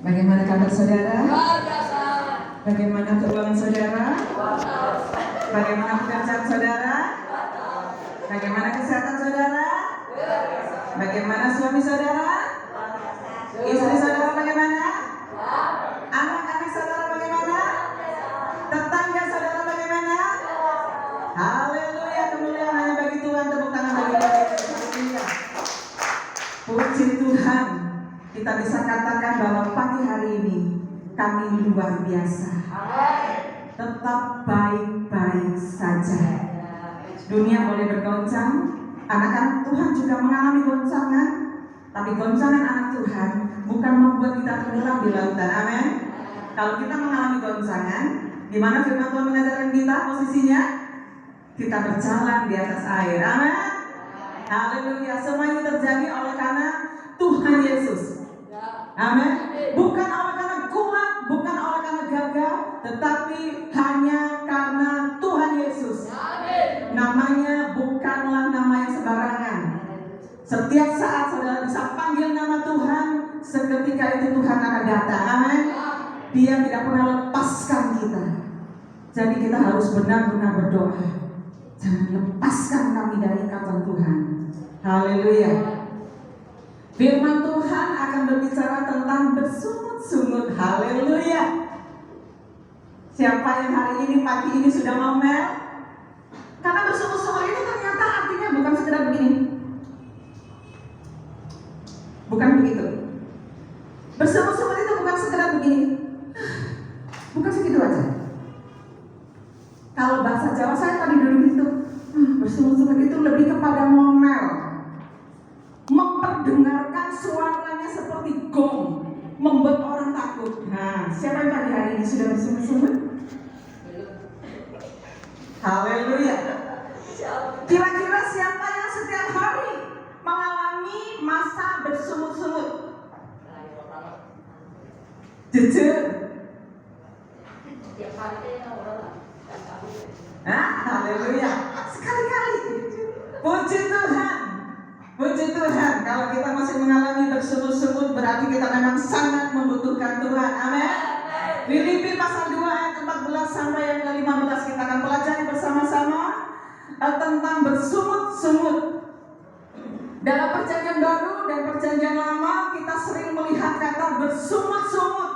Bagaimana kabar saudara? Bagaimana keuangan saudara? Bagaimana pekerjaan saudara? Bagaimana kesehatan saudara? Bagaimana suami saudara? Istri saudara bagaimana? Anak-anak saudara bagaimana? Tetangga saudara bagaimana? Haleluya, kemuliaan hanya bagi Tuhan. Tepuk tangan bagi Tuhan. Haleluya. Puji Tuhan. Kita bisa katakan bahwa pagi hari ini kami luar biasa. Tetap baik-baik saja. Dunia boleh bergoncang, anak-anak Tuhan juga mengalami goncangan, tapi goncangan anak Tuhan bukan membuat kita tenggelam di lautan. Amin. Kalau kita mengalami goncangan, di mana firman Tuhan mengajarkan kita posisinya? Kita berjalan di atas air. Amin. Haleluya. Semua ini terjadi oleh karena Tuhan Yesus. Amin. Bukan oleh karena kuat, bukan oleh karena gagah, tetapi hanya karena Tuhan Yesus. Namanya bukanlah nama yang sembarangan. Setiap saat saudara bisa panggil nama Tuhan, seketika itu Tuhan akan datang. Amin. Dia tidak pernah lepaskan kita. Jadi kita harus benar-benar berdoa. Jangan lepaskan kami dari ikatan Tuhan. Haleluya. Firman Tuhan akan berbicara tentang bersungut-sungut. Haleluya. Siapa yang hari ini pagi ini sudah ngomel? Karena bersungut-sungut itu ternyata artinya bukan sekedar begini. Bukan begitu. Bersungut-sungut itu bukan sekedar begini. Bukan segitu aja. Kalau bahasa Jawa saya tadi dulu itu bersungut-sungut itu lebih kepada ngomel, memperdengarkan suaranya seperti gong, membuat orang takut. Nah, siapa yang pagi hari ini sudah bersungut-sungut? Haleluya. Kira-kira siapa yang setiap hari mengalami masa bersungut-sungut? Jujur. Haleluya. Sekali-kali. Puji Tuhan. Puji Tuhan. Kalau kita masih mengalami bersungut-sungut, berarti kita memang sangat membutuhkan Tuhan. Amin. Filipi pasal 2 ayat 14 sampai yang ke-15 kita akan pelajari bersama-sama tentang bersungut-sungut. Dalam perjanjian baru dan perjanjian lama kita sering melihat kata bersungut-sungut.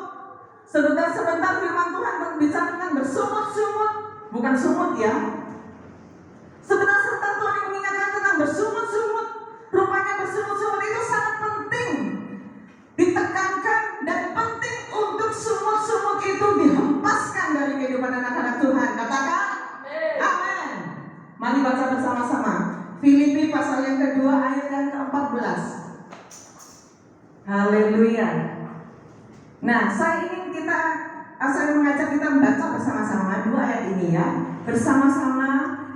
Sebentar firman Tuhan berbicara tentang bersungut-sungut, bukan sungut ya. Sebentar Tuhan yang mengingatkan tentang bersungut-sungut. Rupanya bersungut-sungut itu sangat penting, ditekankan dan penting untuk sungut-sungut itu dihempaskan dari kehidupan anak-anak Tuhan. Katakan amin. Mari baca bersama-sama Filipi pasal yang kedua ayat yang ke-14. Haleluya. Nah, saya mengajak kita membaca bersama-sama dua ayat ini ya, bersama-sama,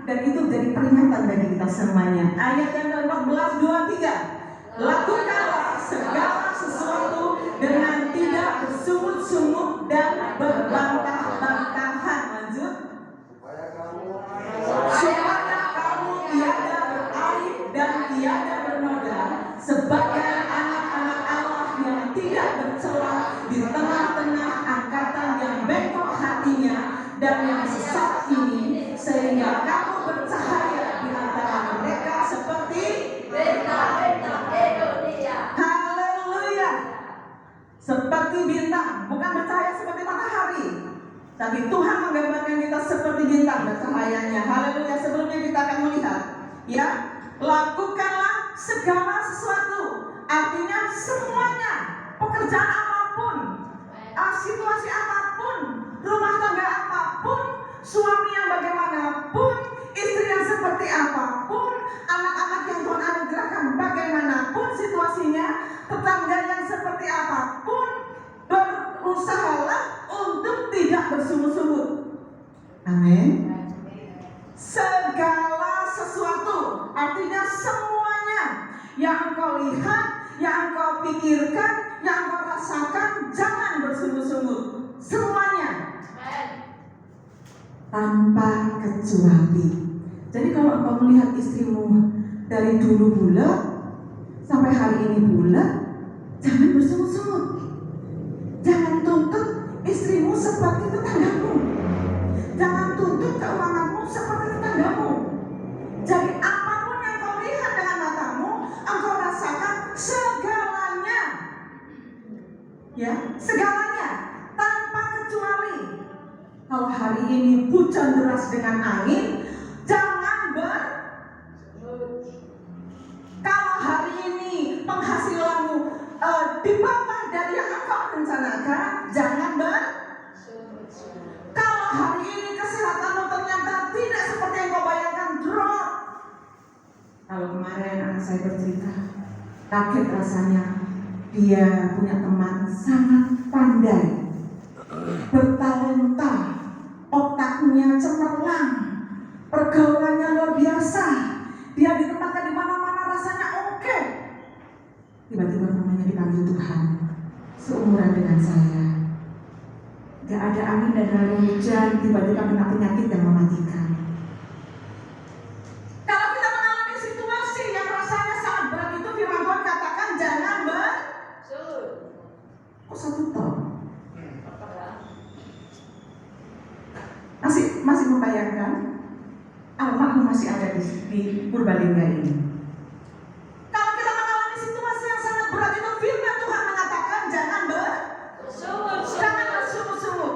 dan itu jadi peringatan bagi kita semuanya. Ayat yang ke-14, 2, 3. Lakukanlah segala sesuatu dengan tidak bersungut-sungut dan berbantah-bantahan. Lanjut. Supaya kamu tiada beraib dan tiada bernoda sebagai anak-anak Allah yang tidak bercela di tengah-tengah angkatan yang bengkok hatinya dan yang sesat ini, sehingga kamu bercahaya di antara mereka seperti bintang-bintang Indonesia. Haleluya. Seperti bintang, bukan bercahaya seperti matahari, tapi Tuhan menggambarkan kita seperti bintang bercahayanya. Haleluya. Sebelumnya kita akan melihat ya, lakukanlah segala sesuatu, artinya semuanya, pekerjaan apapun, situasi apapun, rumah tangga apapun, suami yang bagaimanapun, istri yang seperti apapun, anak-anak yang Tuhan anugerahkan bagaimanapun situasinya, tetangga yang seperti apapun, berusahalah untuk tidak bersungut-sungut. Amin. Segala sesuatu, artinya semuanya yang engkau lihat, yang engkau pikirkan, yang engkau rasakan, jangan bersungut-sungut. Semuanya tanpa kecuali. Jadi kalau engkau melihat istrimu dari dulu bulat sampai hari ini bulat, jangan bersungut-sungut. Ya, segalanya tanpa kecuali. Kalau hari ini hujan deras dengan angin, jangan kalau hari ini penghasilanmu di bawah dari yang engkau rencanakan, jangan kalau hari ini kesehatanmu ternyata tidak seperti yang kau bayangkan, drop. Kalau kemarin anak saya bercerita, kaget rasanya. Dia punya teman sangat pandai, bertalenta, otaknya cemerlang, pergaulannya luar biasa. Dia ditempatkan di mana-mana rasanya oke. Tiba-tiba namanya dipanggil Tuhan, seumuran dengan saya. Gak ada angin dan gak ada hujan, tiba-tiba kena penyakit yang mematikan. Kalau kita mengalami situasi yang rasanya sangat berat itu, firman Tuhan katakan jangan kok 1 tahun? Masih membayangkan almarhum masih ada di Purbalingga ini. Kalau kita mengalami situasi yang sangat berat itu, firman Tuhan mengatakan jangan bersungut-sungut.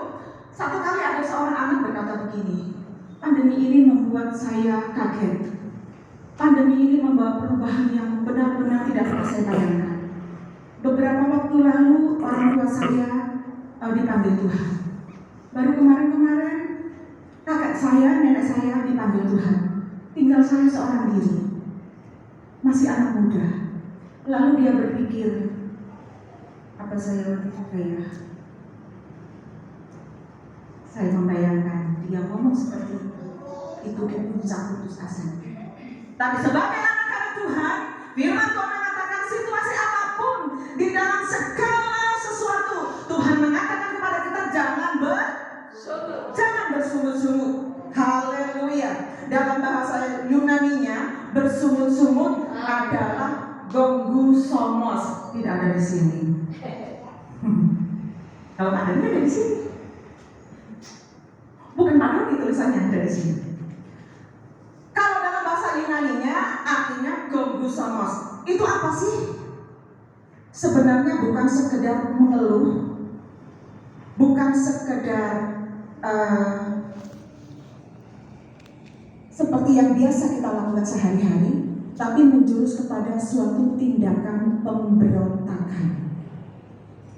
Satu kali ada seorang anak berkata begini, pandemi ini membuat saya kaget. Pandemi ini membawa perubahan yang benar-benar tidak pernah saya bayangkan. Beberapa waktu lalu orang tua saya dipanggil Tuhan. Baru kemarin-kemarin kakak saya, nenek saya dipanggil Tuhan. Tinggal saya seorang diri, masih anak muda. Lalu dia berpikir, apa saya mati juga ya? Saya membayangkan dia ngomong seperti itu di puncak putus asa. Tapi sebagai anak-anak Tuhan, firman Tuhan mengatakan situasi apapun di dalam segala sesuatu, Tuhan mengatakan kepada kita jangan bersungut-sungut. Haleluya. Dalam bahasa Yunaninya, bersungut-sungut adalah gongusomos. Tidak ada di sini. Kalau adanya ada di sini. Bukan pandemi tulisannya ada di sini. Kalau dalam bahasa Yunaninya artinya gongusomos. Itu apa sih? Sebenarnya bukan sekedar mengeluh, bukan sekedar seperti yang biasa kita lakukan sehari-hari, tapi menjurus kepada suatu tindakan pemberontakan.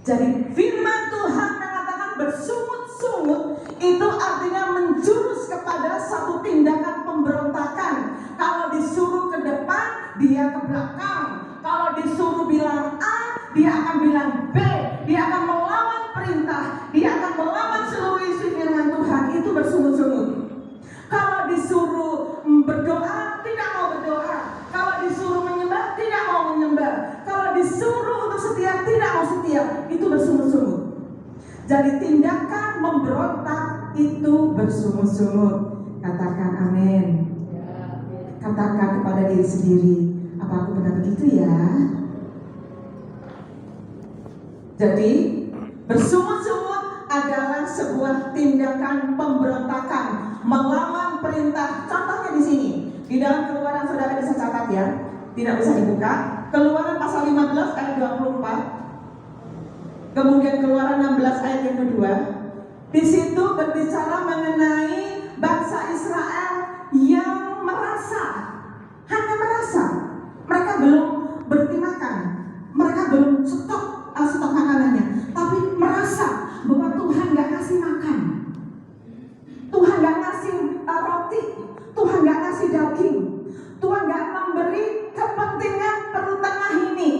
Jadi firman Tuhan mengatakan bersungut-sungut itu artinya menjurus kepada satu tindakan pemberontakan. Kalau disuruh ke depan, dia ke belakang. Kalau disuruh bilang A, dia akan bilang B. Dia akan melawan perintah, dia akan melawan seluruh isi firman Tuhan. Itu bersungut-sungut. Kalau disuruh berdoa, tidak mau berdoa. Kalau disuruh menyembah, tidak mau menyembah. Kalau disuruh untuk setia, tidak mau setia. Itu bersungut-sungut. Jadi tindakan memberontak itu bersungut-sungut. Katakan amin. Katakan kepada diri sendiri, apa aku benar begitu ya? Jadi bersungut-sungut adalah sebuah tindakan pemberontakan, melawan perintah. Contohnya di sini, di dalam Keluaran, saudara bisa catat ya, tidak usah dibuka. Keluaran pasal 15 ayat 24. Kemudian Keluaran 16 ayat yang kedua. Di situ berbicara mengenai bangsa Israel yang hanya merasa mereka belum berhenti makan, mereka belum stok makanannya, tapi merasa bahwa Tuhan gak ngasih makan, Tuhan gak ngasih roti, Tuhan gak ngasih daging, Tuhan gak memberi kepentingan perut tengah ini.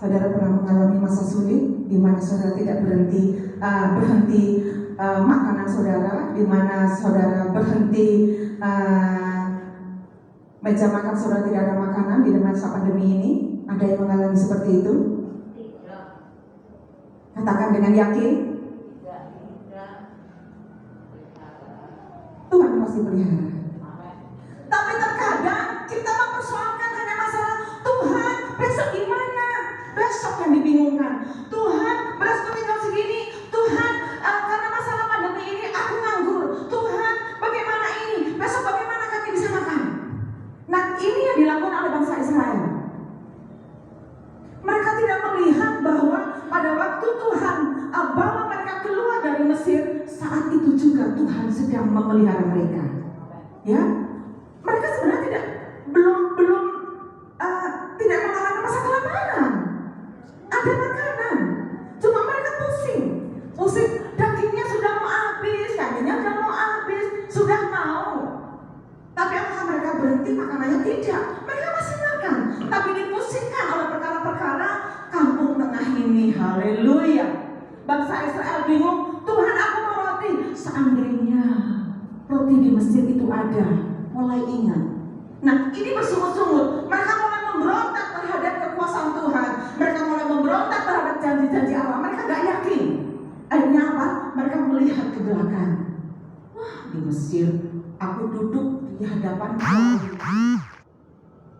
Saudara pernah mengalami masa sulit di mana saudara tidak berhenti makanan saudara, di mana saudara berhenti meja makan saudara tidak ada makanan di masa pandemi ini? Ada yang mengalami seperti itu? Katakan dengan yakin. Tuhan pasti pelihara. Tapi terkadang kita mempersoalkan hanya masalah Tuhan, besok gimana? Besok yang dibingungkan. Tuhan, berasku tinggal segini. Tuhan, karena masalah pandemi ini aku nganggur. Tuhan, bagaimana ini? Besok bagaimana kami bisa makan? Nah, ini yang dilakukan oleh bangsa Israel. pada waktu Tuhan bawa mereka keluar dari Mesir, saat itu juga Tuhan sedang memelihara mereka. Ya, mereka sebenarnya belum tidak mengalami masa kelaparan. Ada makanan, cuma mereka pusing, dagingnya sudah mau habis, kambingnya sudah mau habis, sudah mau. Tapi apakah mereka berhenti makanannya? Tidak, mereka masih makan, tapi dipusingkan oleh perkara-perkara kampung tengah ini. Haleluya. Bangsa Israel bingung, Tuhan aku mau roti. Seandainya roti di Mesir itu ada, mulai ingat. Nah, ini bersungut-sungut. Mereka mulai memberontak terhadap kekuasaan Tuhan. Mereka mulai memberontak terhadap janji-janji Allah. Mereka gak yakin. Akhirnya apa? Mereka melihat ke belakang. Wah, di Mesir aku duduk di hadapan Allah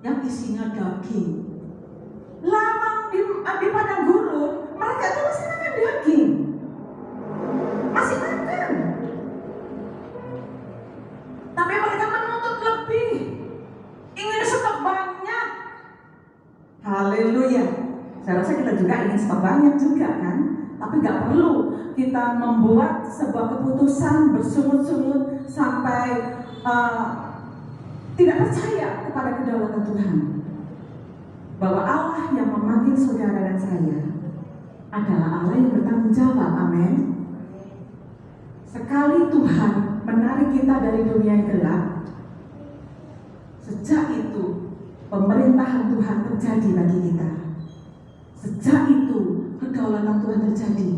yang isinya daging. Lama di padang gurun, mereka itu masih makan daging. Masih makan. Tapi mereka menuntut lebih. Ingin stok banyak. Haleluya. Saya rasa kita juga ingin stok banyak juga kan. Tapi gak perlu kita membuat sebuah keputusan bersungut-sungut sampai tidak percaya kepada kedaulatan Tuhan. Bahwa Allah yang memanggil saudara dan saya adalah Allah yang bertanggung jawab. Amin. Sekali Tuhan menarik kita dari dunia yang gelap, sejak itu pemerintahan Tuhan terjadi bagi kita. Sejak itu kedaulatan Tuhan terjadi.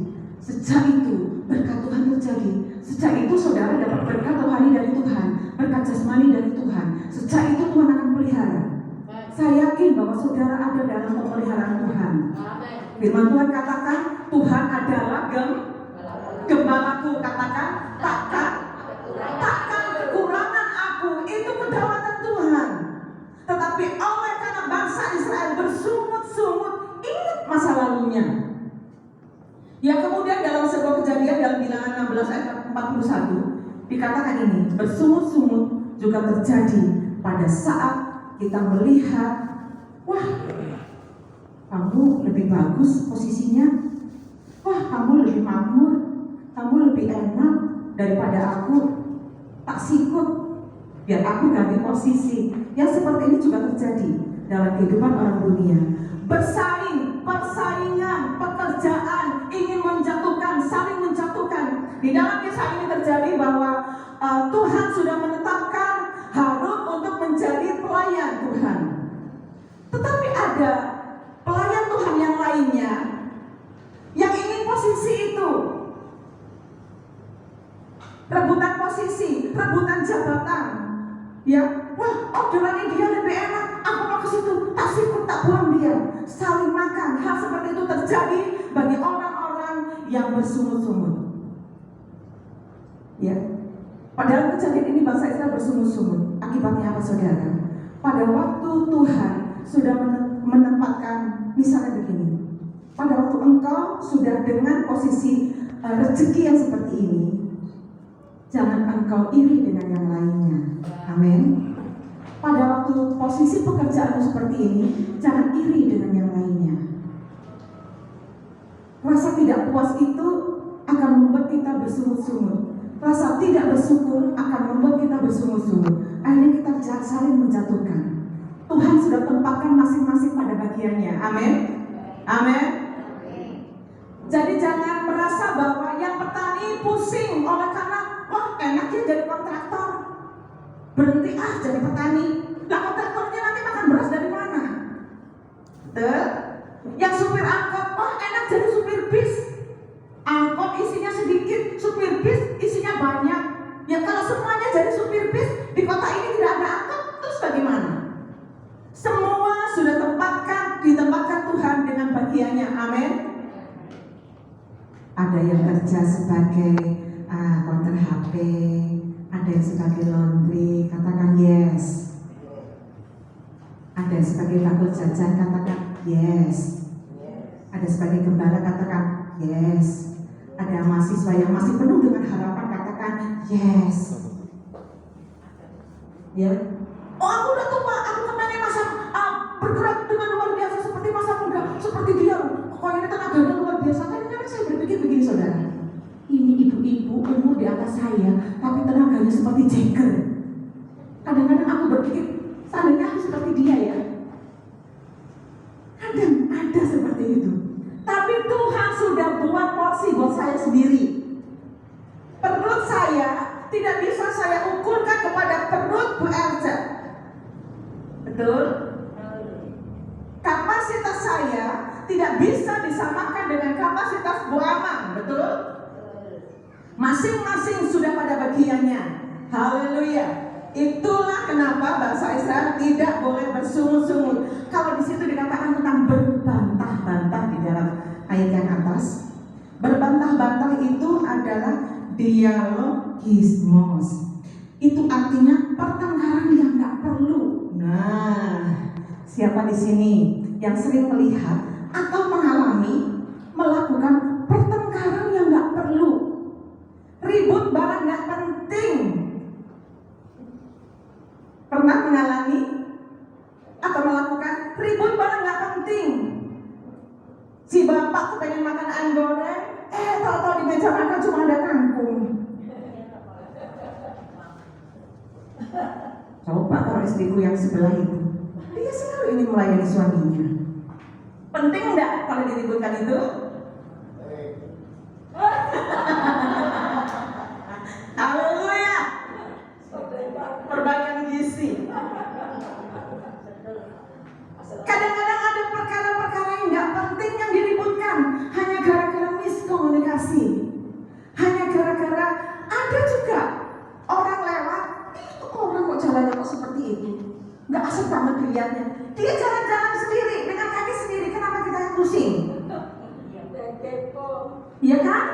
Sejak itu berkat Tuhan terjadi. Sejak itu saudara dapat berkat rohani dari Tuhan, berkat jasmani dari Tuhan. Sejak itu Tuhan akan pelihara. Saya yakin bahwa saudara ada dalam pemeliharaan Tuhan. Firman Tuhan katakan, Tuhan adalah gembalaku. Katakan, takkan kekurangan aku. Itu kedaulatan Tuhan. Tetapi oleh karena bangsa Israel bersungut-sungut, ingat masa lalunya. Ya, kemudian dalam sebuah kejadian dalam Bilangan 16 ayat 41 dikatakan ini, bersungut-sungut juga terjadi pada saat kita melihat, wah, kamu lebih bagus posisinya, wah, kamu lebih makmur, kamu lebih enak daripada aku, tak sikut, biar aku ganti posisi. Yang seperti ini juga terjadi dalam kehidupan orang dunia. Bersaing, persaingan, pekerjaan, ingin menjatuhkan, saling menjatuhkan. Di dalam kisah ini terjadi bahwa Tuhan sudah menetapkan Harun untuk menjadi pelayan Tuhan. Tetapi ada pelayan Tuhan yang lainnya yang ingin posisi itu. Rebutan posisi, rebutan jabatan. Ya, wah, orderannya dia lebih enak, aku mau ke situ, tak sikut, tak buang dia. Saling makan. Hal seperti itu terjadi bagi orang-orang yang bersungut-sungut. Ya, padahal kejadian ini bangsa Israel bersungut-sungut. Akibatnya apa, saudara? Pada waktu Tuhan sudah menempatkan, misalnya begini, pada waktu engkau sudah dengan posisi rezeki yang seperti ini, jangan engkau iri dengan yang lainnya. Amin. Pada waktu posisi pekerjaanmu seperti ini, jangan iri dengan yang lainnya. Rasa tidak puas itu akan membuat kita bersungut-sungut. Rasa tidak bersyukur akan membuat kita bersungut-sungut. Akhirnya kita saling menjatuhkan. Tuhan sudah tempatkan masing-masing pada bagiannya. Amin. Amin. Jadi jangan merasa bahwa yang petani pusing oleh karena wah, enaknya jadi kontraktor. Berhenti jadi petani. Lah, kontraktornya nanti makan beras dari mana? Betul? Yang supir angkot, wah, enak jadi supir bis. Angkot isinya sedikit, supir bis isinya banyak. Ya kalau semuanya jadi supir bis, di kota ini tidak ada angkot, terus bagaimana? Semua sudah ditempatkan Tuhan dengan bagiannya. Amin. Ada yang kerja sebagai konter HP, ada yang sebagai laundry, katakan yes. Ada yang sebagai bakul jajan, katakan yes. Ada sebagai gembala, katakan yes. Ada mahasiswa yang masih penuh dengan harapan, katakan yes. Ya. Oh, aku udah tua, aku kemarin masa bergerak dengan luar biasa seperti masa muda, seperti dia. Kok ini tenaganya luar biasa. biasa. Kadang-kadang saya berpikir begini saudara, ini ibu-ibu umur di atas saya, tapi tenaganya seperti Jagger. Kadang-kadang aku berpikir, seandainya aku seperti dia ya. Kadang ada seperti itu. Tapi Tuhan sudah buat porsi buat saya sendiri. Perut saya tidak bisa saya ukurkan kepada perut Bu Elsa. Betul? Kapasitas saya tidak bisa disamakan dengan kapasitas Bu Amang. Betul? Masing-masing sudah pada bagiannya. Haleluya. Itulah kenapa bangsa Israel tidak boleh bersungut-sungut. Kalau di situ dikatakan tentang berbantah-bantah di dalam ayat yang atas, berbantah-bantah itu adalah dialogismos. Itu artinya pertengkaran yang nggak perlu. Nah, siapa di sini yang sering melihat atau mengalami melakukan pertengkaran yang nggak perlu? Ribut barang nggak penting. Pernah mengalami atau melakukan ribut barang nggak penting? Si bapak kepengen makan ayam goreng, tahu-tahu di meja makan cuma ada kangkung. Coba kalau istriku yang sebelah itu, dia selalu ingin melayani suaminya. Penting enggak kalau diributkan itu? Haleluya. Perbaikan gizi. Kadang-kadang ada perkara-perkara yang nggak penting yang diributkan hanya gara-gara miskomunikasi, hanya gara-gara ada juga orang lewat, itu orang kok jalannya kok seperti itu, nggak asik banget dilihatnya. Dia jalan-jalan sendiri dengan kaki sendiri, kenapa kita yang pusing? Iya kan?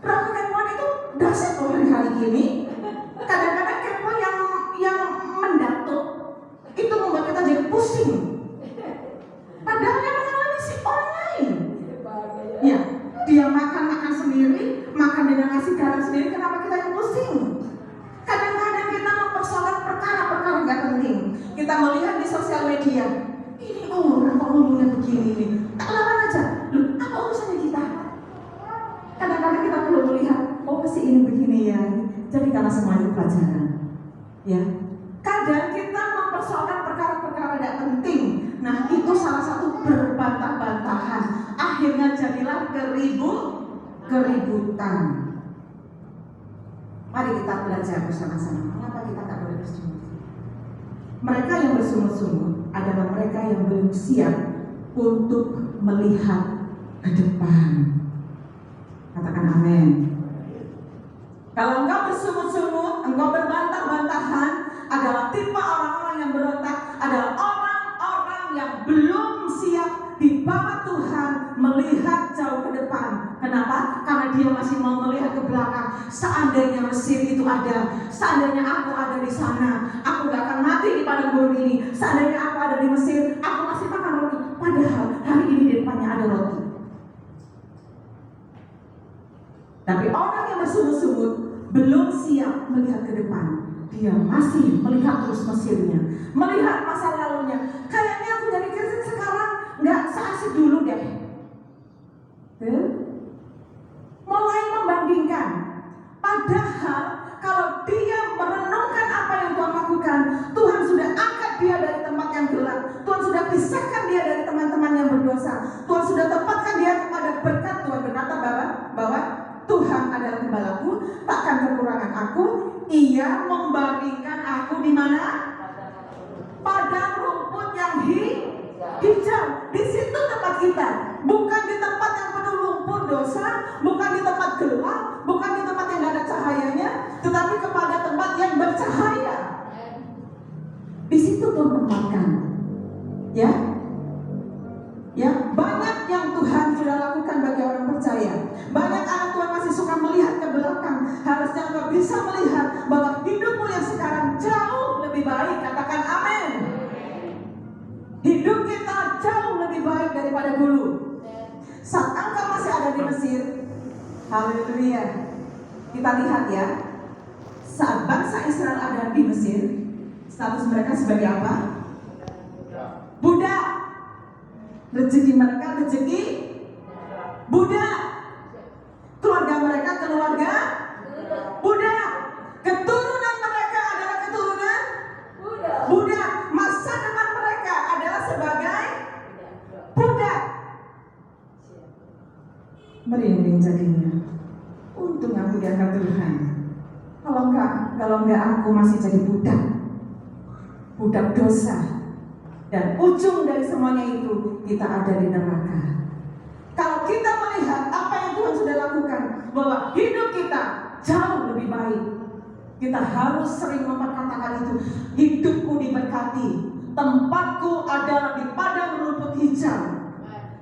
Roh kekepoan itu dahsyat loh hari-hari gini. Kadang-kadang kepo yang mendatuk itu membuat kita jadi pusing. Padahal yang mengalami si orang lain. Ya, dia makan sendiri, makan dengan nasi garam sendiri, kenapa kita yang pusing? Kadang-kadang kita mempersoalkan perkara-perkara nggak penting. Kita melihat di sosial media, ini orang kok ngomongnya begini nih, tak lawan aja. Loh, apa urusannya kita? Kadang-kadang kita perlu melihat, oh si ini begini ya. Jadi karena semua itu pelajaran. Ya, kadang kita mempersoalkan perkara-perkara tidak penting. Nah, itu salah satu berbantah-bantahan. Akhirnya jadilah keributan. Mari kita belajar bersama-sama. Mengapa kita tak boleh bersungut? Mereka yang bersungut-sungut adalah mereka yang belum siap untuk melihat ke depan. Katakan amin. Kalau engkau bersungut-sungut, engkau berbantah-bantahan, adalah tipe orang-orang yang berontak, adalah orang-orang yang belum siap dibawa Tuhan melihat jauh ke depan. Kenapa? Karena dia masih mau melihat ke belakang. Seandainya Mesir itu ada, seandainya aku ada di sana, aku gak akan mati di padang gurun ini. Seandainya aku ada di Mesir, aku masih makan roti. Padahal hari ini di depannya ada roti. Tapi orang yang bersungut-sungut belum siap melihat ke depan. Dia masih melihat terus Mesirnya, melihat masa lalunya. Kayaknya aku jadi Kristen sekarang nggak seasik dulu deh. Mulai membandingkan. Padahal kalau dia merenungkan apa yang Tuhan lakukan, Tuhan sudah angkat dia dari tempat yang gelap. Tuhan sudah pisahkan dia dari teman-teman yang berdosa. Tuhan sudah tempatkan dia kepada berkat. Tuhan berkata bahwa Tuhan adalah gembalaku, takkan kekurangan aku. Ia membaringkan aku di mana? Padang rumput yang hijau. Di situ tempat kita, bukan di tempat yang penuh lumpur dosa, bukan di tempat gelap, bukan di tempat yang tidak ada cahayanya, tetapi kepada tempat yang bercahaya. Di situ Tuhan tempatkan. Ya, banyak yang Tuhan sudah lakukan bagi orang percaya. Banyak anak Tuhan masih suka melihat ke belakang. Harusnya engkau bisa melihat bahwa hidupmu yang sekarang jauh lebih baik. Katakan amin. Hidup kita jauh lebih baik daripada dulu. Saat engkau masih ada di Mesir, haleluya. Kita lihat ya, saat bangsa Israel ada di Mesir, status mereka sebagai apa? Budak. Rezeki mereka rezeki budak. Keluarga mereka keluarga budak. Keturunan mereka adalah keturunan budak. Masa depan mereka adalah sebagai budak. Merinding jadinya. Untung aku diangkat Tuhan. Kalau enggak aku masih jadi budak dosa. Dan ujung dari semuanya itu kita ada di neraka. Kalau kita melihat apa yang Tuhan sudah lakukan, bahwa hidup kita jauh lebih baik, kita harus sering memperkatakan itu. Hidupku diberkati, tempatku adalah di padang rumput hijau,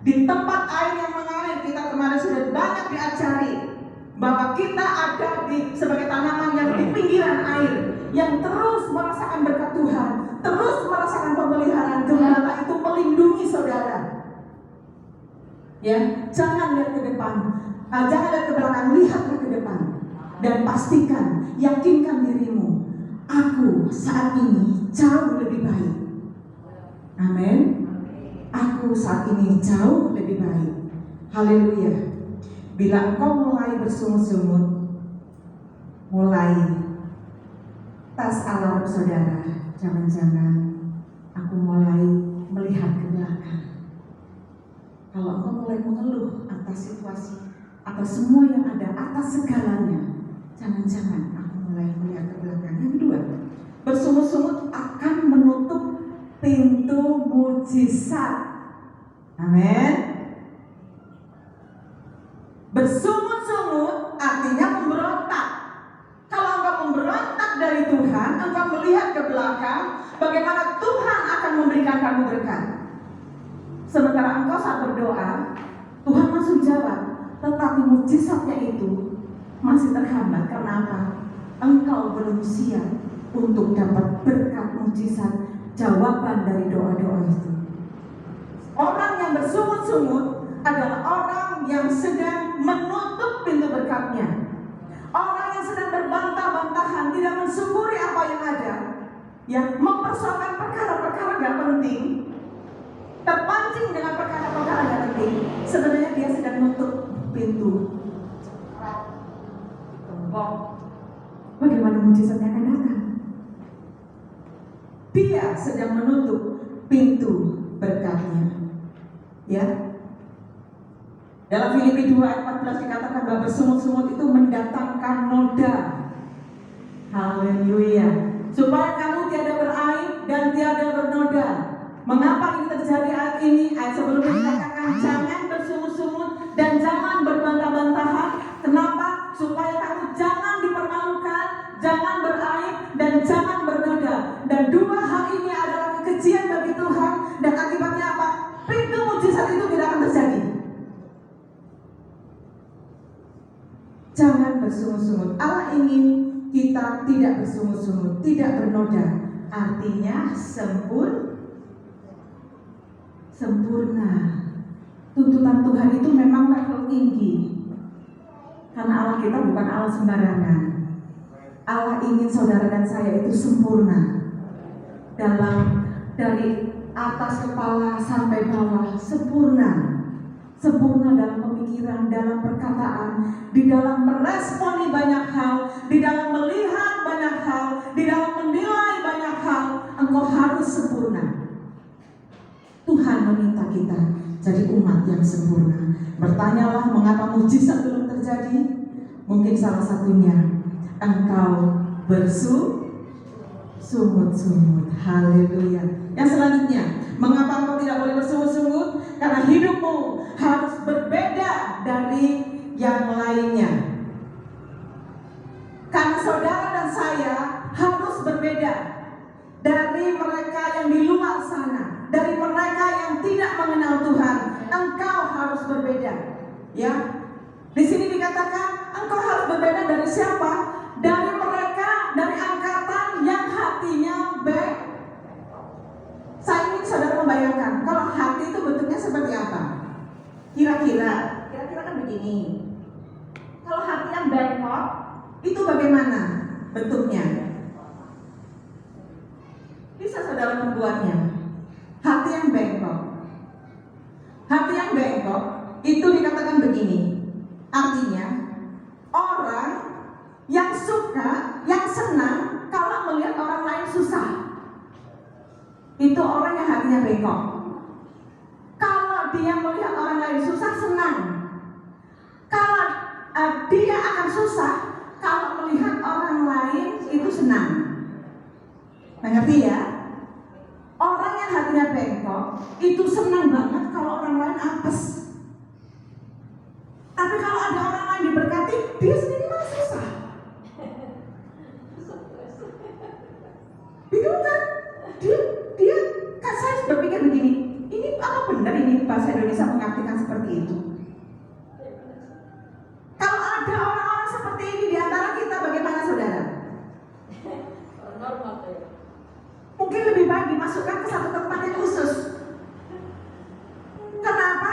di tempat air yang mengalir. Kita kemarin sudah banyak diajari bahwa kita ada sebagai tanaman yang di pinggiran air, yang terus merasakan berkat Tuhan, terus merasakan pemeliharaan. Gembala itu melindungi saudara. Ya, jangan lihat ke depan, jangan lihat ke belakang, lihatlah ke depan dan pastikan, yakinkan dirimu, aku saat ini jauh lebih baik. Amin. Aku saat ini jauh lebih baik. Haleluya. Bila engkau mulai bersungut-sungut, mulai tas alarm saudara, jangan-jangan aku mulai melihat ke belakang. Kalau engkau mulai mengeluh atas situasi, atas semua yang ada, atas segalanya, jangan-jangan aku mulai melihat ke belakang. Yang kedua, bersungut-sungut akan menutup pintu mujizat. Amin. Bersungut-sungut artinya memberontak. Kalau engkau memberontak dari Tuhan, engkau melihat ke belakang, bagaimana Tuhan akan memberikan kamu berkat. Sementara engkau saat berdoa, Tuhan langsung jawab, tetapi mujizatnya itu masih terhambat. Karena apa? Engkau belum siap untuk dapat berkat mujizat, jawaban dari doa-doa itu. Orang yang bersungut-sungut adalah orang yang sedang menutup pintu berkatnya. Orang yang sedang berbantah-bantahan, tidak mensyukuri apa yang ada, yang mempersoalkan perkara-perkara gak penting, terpancing dengan perkara-perkara gak penting. Sebenarnya dia sedang menutup pintu. Bagaimana mujizatnya akan datang? Dia sedang menutup pintu berkatnya. Ya. Dalam Filipi 2 ayat 14 dikatakan bahwa bersungut-sungut itu mendatangkan noda. Haleluya. Supaya kamu tiada beraib dan tiada bernoda. Mengapa ini terjadi ayat ini? Ayat sebelumnya dikatakan jangan bersungut-sungut dan jangan berbantah-bantahan. Kenapa? Supaya kamu jangan dipermalukan, jangan beraib dan jangan bernoda. Dan dua hal ini adalah kekejian bagi Tuhan. Dan akibatnya apa? Pintu mujizat itu tidak akan terjadi. Jangan bersungut-sungut. Allah ingin kita tidak bersungut-sungut, tidak bernoda. Artinya sempurna. Tuntutan Tuhan itu memang level tinggi. Karena Allah kita bukan Allah sembarangan. Allah ingin saudara dan saya itu sempurna. Dari atas kepala sampai bawah, sempurna. Sempurna dalam pemikiran, dalam perkataan, di dalam meresponi banyak hal, di dalam melihat banyak hal, di dalam menilai banyak hal. Engkau harus sempurna. Tuhan meminta kita jadi umat yang sempurna. Bertanyalah mengapa mujizat belum terjadi? Mungkin salah satunya engkau bersungut-sungut. Haleluya. Yang selanjutnya, mengapa engkau tidak boleh bersungut-sungut? Karena hidupmu harus berbeda dari yang lainnya. Karena saudara dan saya harus berbeda dari mereka yang di luar sana, dari mereka yang tidak mengenal Tuhan. Engkau harus berbeda. Ya. Di sini dikatakan engkau harus berbeda dari siapa? Dari mereka, dari angkatan yang hatinya baik. Saya ingin saudara membayangkan, kalau hati itu bentuknya seperti apa? Kira-kira kan begini. Kalau hati yang bengkok, itu bagaimana bentuknya? Bisa saudara membuatnya? Hati yang bengkok itu dikatakan begini. Artinya orang yang suka, yang senang kalau melihat orang lain susah, itu orang yang hatinya bengkok. Kalau dia melihat orang lain susah, senang. Kalau dia akan susah kalau melihat orang lain itu senang. Mengerti ya? Orang yang hatinya bengkok itu senang banget kalau orang lain apes. Tapi kalau ada orang lain diberkati, dia sendiri malah susah. Bingung kan? Dia kan saya berpikir begini, ini apa benar ini bahasa Indonesia mengartikan seperti itu? Kalau ada orang-orang seperti ini di antara kita, bagaimana saudara? Mungkin lebih baik dimasukkan ke satu tempat yang khusus. Kenapa?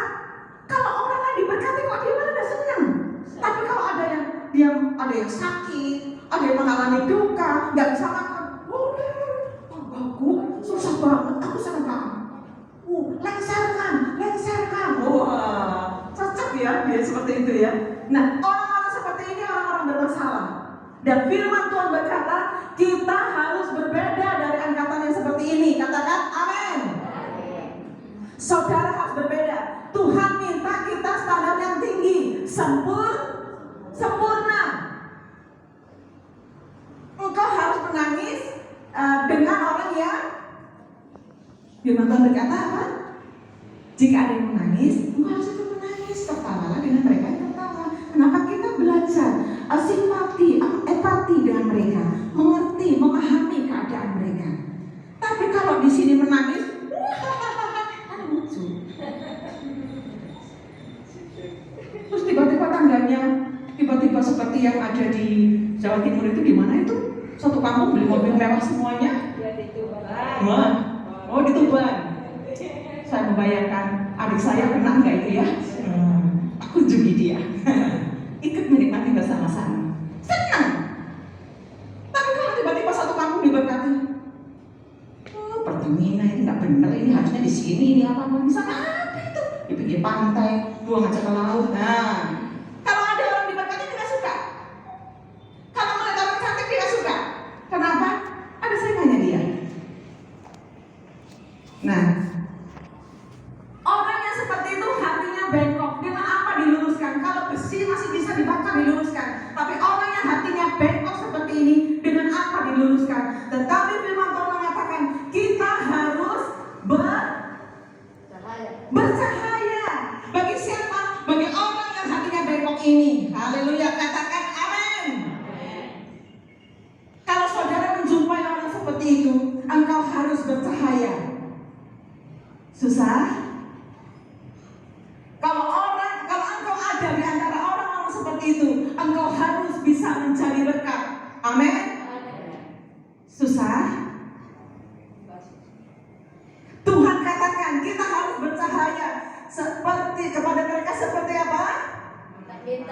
Kalau orang lain diberkati kok dia malah gak senang. Tapi kalau ada yang sakit, ada yang mengalami duka, gak bisa makan, aku susah banget, aku senang banget. Lengserkan. Wah, cocok ya dia seperti itu ya. Nah, orang-orang seperti ini orang-orang bermasalah. Dan firman Tuhan berkata, kita harus berbeda dari angkatan yang seperti ini. Katakan amin. Saudara harus berbeda. Tuhan minta kita standar yang tinggi, sempurna. Engkau harus menangis dengan orang yang firman Tuhan berkata apa? Jika ada yang menangis, engkau harus ikut menangis. Tertawalah dengan mereka yang tertawa. Kenapa kita belajar simpati, empati dengan mereka, mengerti, memahami keadaan mereka. Tapi kalau di sini menangis, lucu. Terus tiba-tiba tangganya, tiba-tiba seperti yang ada di Jawa Timur itu, di mana itu? Satu kampung beli mobil mewah semuanya. di Tuban. Oh, di Tuban. Saya membayangkan adik saya pernah nggak itu ya? Aku kunjungi dia. Ikut menikmati bersama-sama. Senang. Tapi kalau tiba-tiba satu kampung diberkati, Pertamina ini nggak benar, ini harusnya di sini, ini apa bisa apa itu? Di pinggir pantai, buang aja ke laut. Nah, kalau ada orang diberkati tidak suka. Kalau melihat orang cantik tidak suka. Kenapa? Ada saingannya dia. Nah, orang yang seperti itu hatinya bengkok. Dengan apa diluruskan? Kalau besi masih bisa dibakar diluruskan. Tapi orang yang hatinya bengkok seperti ini, dengan apa diluruskan? Tetapi firman Tuhan mengatakan kita harus bercahaya. Bagi siapa? Bagi orang yang hatinya bengkok ini. Haleluya, katakan amin. Kalau saudara menjumpai orang seperti itu, engkau harus bercahaya. Susah? Kalau engkau ada di antara orang-orang seperti itu, engkau harus bisa menjadi berkat. Amin. Susah? Tuhan katakan kita harus bercahaya seperti kepada mereka seperti apa?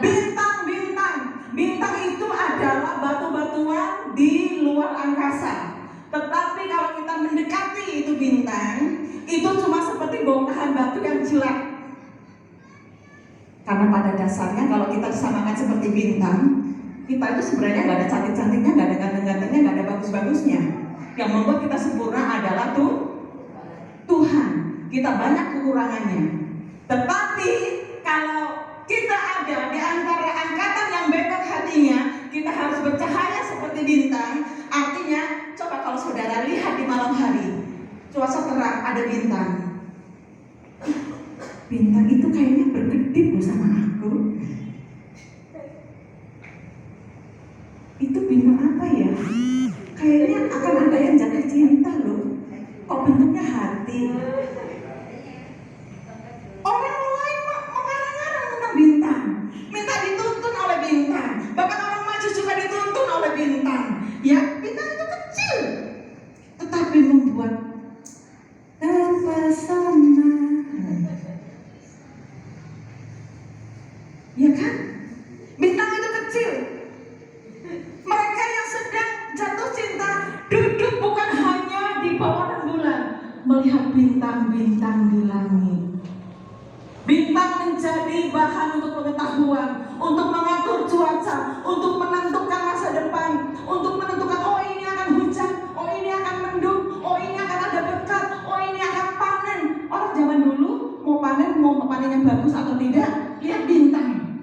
Bintang-bintang. Bintang itu adalah batu-batuan di luar angkasa. Tetapi kalau kita mendekati itu bintang, itu cuma seperti bongkahan batu yang jelek. Karena pada dasarnya kalau kita disamakan seperti bintang, kita itu sebenarnya nggak ada cantik-cantiknya, nggak ada ganteng-gantengnya, nggak ada bagus-bagusnya. Yang membuat kita sempurna adalah Tuhan. Kita banyak kekurangannya. Tetapi kalau kita ada di antara angkatan yang bengkok hatinya, kita harus bercahaya seperti bintang. Artinya, coba kalau saudara lihat di malam hari, cuaca terang, ada bintang. Bintang itu kayaknya berkedip bersama aku. Itu bintang apa ya? Kayaknya akan ada yang jatuh cinta loh. Kok bentuknya hati? Orang mulai mengarang-arang tentang bintang, minta dituntun oleh bintang. Bahkan orang maju juga dituntun oleh bintang. Ya, bintang itu kecil, tetapi membuat terpesona. Ya kan? Bintang itu kecil. Mereka yang sedang jatuh cinta duduk bukan hanya di bawah rembulan, melihat bintang-bintang di langit. Bintang Bintang menjadi bahan untuk pengetahuan, untuk mengatur cuaca, untuk menentukan masa depan, untuk menentukan oh ini akan hujan, oh ini akan mendung, oh ini akan ada berkat, oh ini akan panen. Orang zaman dulu mau panennya bagus atau tidak, lihat bintang.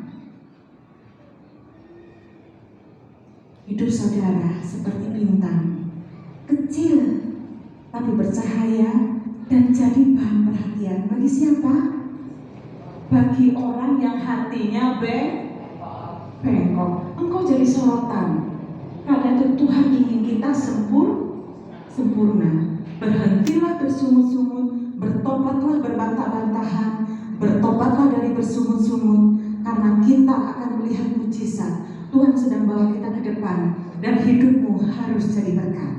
Hidup saudara seperti bintang, kecil tapi bercahaya dan jadi bahan perhatian. Bagi siapa? Bagi orang yang hatinya bengkok. Engkau jadi sorotan. Karena itu Tuhan ingin kita sempurna. Berhentilah bersungut-sungut, bertobatlah berbantah-bantahan, bertobatlah dari bersungut-sungut, karena kita akan melihat mujizat. Tuhan sedang bawa kita ke depan dan hidupmu harus jadi berkat.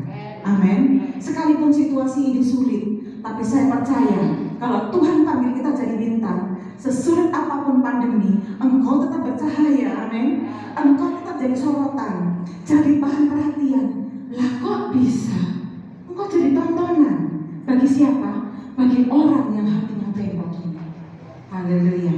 Amin. Sekalipun situasi ini sulit, tapi saya percaya kalau Tuhan panggil kita jadi bintang, sesulit apapun pandemi, engkau tetap bercahaya. Amin. Engkau tetap jadi sorotan, jadi bahan perhatian. Lah kok bisa? Engkau jadi tontonan. Bagi siapa? Bagi orang yang hatinya bengkok. Haleluya.